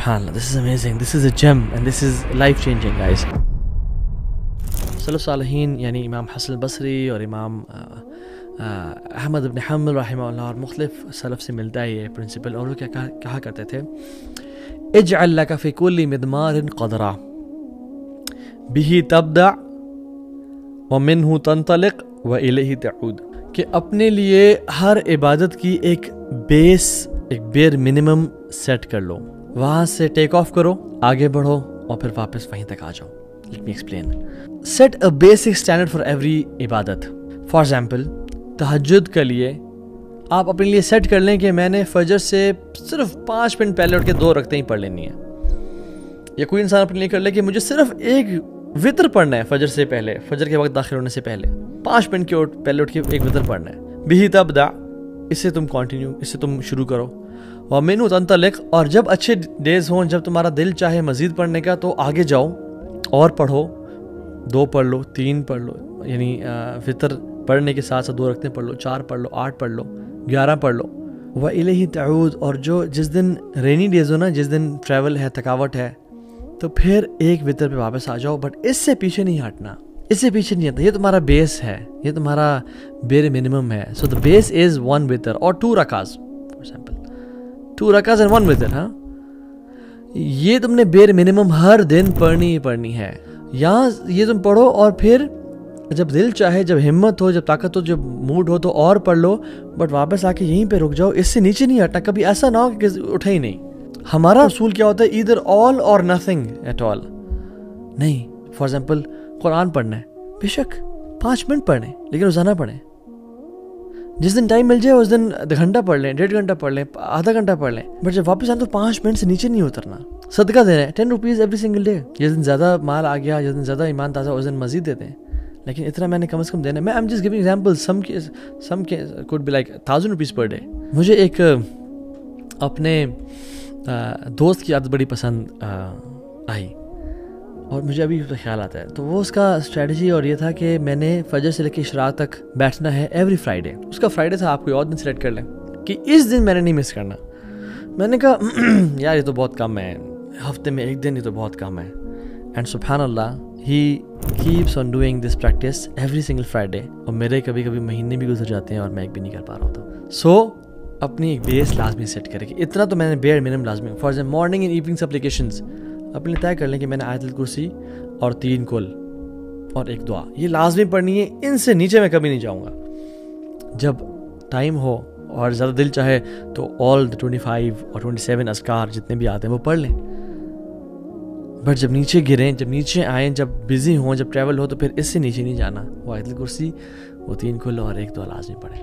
Subhanallah, this is amazing. This is a gem and this is life changing, guys. सलफ़ सालिहीन यानी इमाम हसन बसरी और इमाम अहमद इब्न हम्बल रहमहुल्लाह और मुख्तलिफ सलफ़ से मिलता है ये प्रिंसिपल। और वो क्या कहा करते थे, इजअल लका फ़ी कुल्लि मिदमारिन क़दरा बिही तब्दा व मिन्हु तंतलिक व इलैहि तऊद, कि अपने लिए हर इबादत की एक बेर मिनिमम सेट कर लो, वहाँ से टेक ऑफ करो, आगे बढ़ो और फिर वापस वहीं तक आ जाओ। Let me explain. Set a basic standard for every इबादत. For example, तहज्जुद के लिए आप अपने लिए सेट कर लें कि मैंने फजर से सिर्फ 5 मिनट पहले उठ के 2 रकतें ही पढ़ लेनी है। या कोई इंसान अपने लिए कर ले कि मुझे सिर्फ एक वितर पढ़ना है फजर से पहले, फजर के वक्त दाखिल होने से पहले 5 मिनट के पहले उठ के एक वितर पढ़ना है। बिही तब्दा, इससे तुम कंटिन्यू, इससे तुम शुरू करो। व मिन्हु तंतलिक, और जब अच्छे डेज हों, जब तुम्हारा दिल चाहे मज़ीद पढ़ने का तो आगे जाओ और पढ़ो, 2 पढ़ लो, 3 पढ़ लो, यानी फितर पढ़ने के साथ साथ 2 रखते पढ़ लो, 4 पढ़ लो, 8 पढ़ लो, 11 पढ़ लो। व इलैहि तऊद, और जिस दिन रेनी डेज हो ना, जिस दिन ट्रैवल है, थकावट है, तो फिर एक वितर पे वापस आ जाओ, बट इससे पीछे नहीं हटना, इससे पीछे नहीं हटना। ये तुम्हारा बेस है, ये तुम्हारा बेर मिनिमम है। सो द बेस इज़ 1 वितर और 2 रकाज़, फॉर एग्जाम्पल 2 रकाज़ एंड 1 वितर। हाँ, ये तुमने बेर मिनिमम हर दिन पढ़नी ही पढ़नी है। यहाँ ये तुम पढ़ो और फिर जब दिल चाहे, जब हिम्मत हो, जब ताकत हो, जब मूड हो तो और पढ़ लो, बट वापस आके यहीं पे रुक जाओ, इससे नीचे नहीं हटना। कभी ऐसा ना हो कि उठे ही नहीं। हमारा असूल क्या होता है, ईदर ऑल और नथिंग एट ऑल नहीं। फॉर एग्जाम्पल कुरान पढ़ना है, बेशक 5 मिनट पढ़ें, लेकिन रोज़ाना पढ़ें। जिस दिन टाइम मिल जाए उस दिन घंटा पढ़ लें, 1.5 घंटा पढ़ लें, आधा घंटा पढ़ लें, बट जब वापस आए तो 5 मिनट से नीचे नहीं उतरना। सदका दे रहे हैं 10 रुपीज़ एवरी सिंगल डे। जिस दिन ज़्यादा माल आ गया, जिस दिन ज़्यादा ईमान ताज़ा, उस दिन मज़ीद देते हैं, लेकिन इतना मैंने कम से कम देना है। मैं I am just giving example, some could be like 1000 rupees per day. मुझे एक अपने दोस्त की आदत बड़ी पसंद आई और मुझे अभी ख्याल आता है, तो वो उसका स्ट्रेटजी और ये था कि मैंने फजर से लेकर इशराक तक बैठना है एवरी फ्राइडे। उसका फ्राइडे था, आप कोई और दिन सेलेक्ट कर लें कि इस दिन मैंने नहीं मिस करना। मैंने कहा यार ये तो बहुत कम है, हफ्ते में 1 दिन ही तो बहुत कम है। एंड सुब्हानअल्लाह, he keeps on doing this practice every single Friday. और मेरे कभी कभी महीने भी गुजर जाते हैं और मैं एक भी नहीं कर पा रहा होता। सो अपनी एक बेस लाजमी सेट करें कि इतना तो मैंने बेयर मिनिमम लाजमी। For example morning and evening supplications अपने तय कर लें कि मैंने आयतुल कुर्सी और 3 कुल और 1 दुआ ये लाजमी पढ़नी है, इनसे नीचे मैं कभी नहीं जाऊँगा। जब टाइम हो और ज़्यादा दिल चाहे तो ऑल द 25 और 27 अज़कार जितने भी आते हैं वो पढ़ लें, बट जब नीचे गिरें, जब नीचे आएँ, जब बिज़ी हों, जब ट्रैवल हो, तो फिर इससे नीचे नहीं जाना। वो आयतुल कुर्सी, वो 3 कुल और 1 दुआ लाजमी पढ़ें,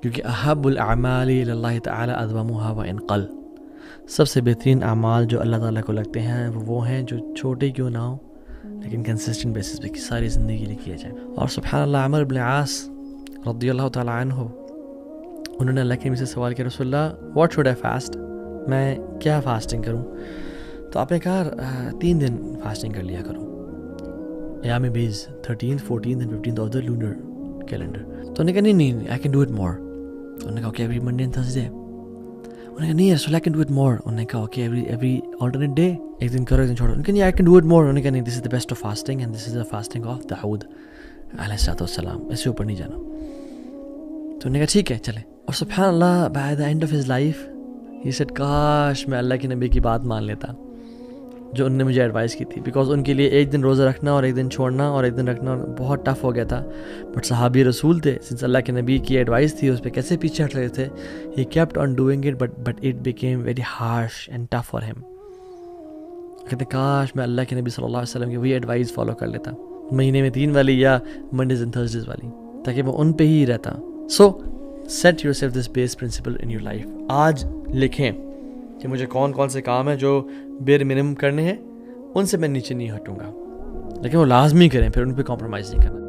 क्योंकि अहब्बुल अमाली इलल्लाहि तआला अदवमुहा व इन क़ल, सबसे बेहतरीन अमाल जो अल्लाह ताला को लगते हैं वो हैं जो छोटे क्यों ना हो लेकिन कंसिस्टेंट बेसिस पे सारी ज़िंदगी के लिए किए जाए। और सुब्हानअल्लाह, अमर इब्न आस रज़ियल्लाहु तआला अन्हु, उन्होंने अल्लाह के नबी से सवाल किया, रसूलल्लाह व्हाट शुड आई फास्ट, मैं क्या फास्टिंग करूं? तो आपने कहा 3 दिन फास्टिंग कर लिया करो, याम बीज 13th 14th and 15th of the lunar calendar. तो उन्होंने कहा नहीं आई कैन डू इट मोर। तो उन्होंने कहा okay every Monday and Thursday. उन्होंने कहा नहीं रसूल आई कैन डू इट मोर। उन्होंने कहा ओके एवरी ऑल्टरनेट डे, एक दिन करो एक दिन छोड़ो। उन्होंने कहा I can do it more. उन्होंने कहा नहीं, this is the best of fasting and this is the fasting of दाऊद अलैहिस्सलाम, इससे ऊपर नहीं जाना। तो उन्होंने कहा ठीक है चले। और सुब्हानअल्लाह, by the end of his life he said काश मैं अल्लाह के नबी की बात मान लेता जो उन्होंने मुझे एडवाइस की थी, बिकॉज उनके लिए एक दिन रोज़ा रखना और एक दिन छोड़ना और एक दिन रखना बहुत टफ हो गया था। बट सहाबी रसूल थे, सिंस अल्लाह के नबी की एडवाइस थी, उस पर कैसे पीछे हट रहे थे। He kept on doing it but it became very harsh and tough for him. कहते काश मैं अल्लाह के नबी सल्लल्लाहु अलैहि वसल्लम की वही एडवाइस फॉलो कर लेता, महीने में 3 वाली या मंडेज एंड थर्सडेज वाली, ताकि मैं उन पे ही रहता। So set yourself this base principle in your life. आज लिखें कि मुझे कौन कौन से काम हैं जो बेर मिनिमम करने हैं, उनसे मैं नीचे नहीं हटूंगा, लेकिन वो लाजमी करें, फिर उन पर कॉम्प्रोमाइज़ नहीं करना।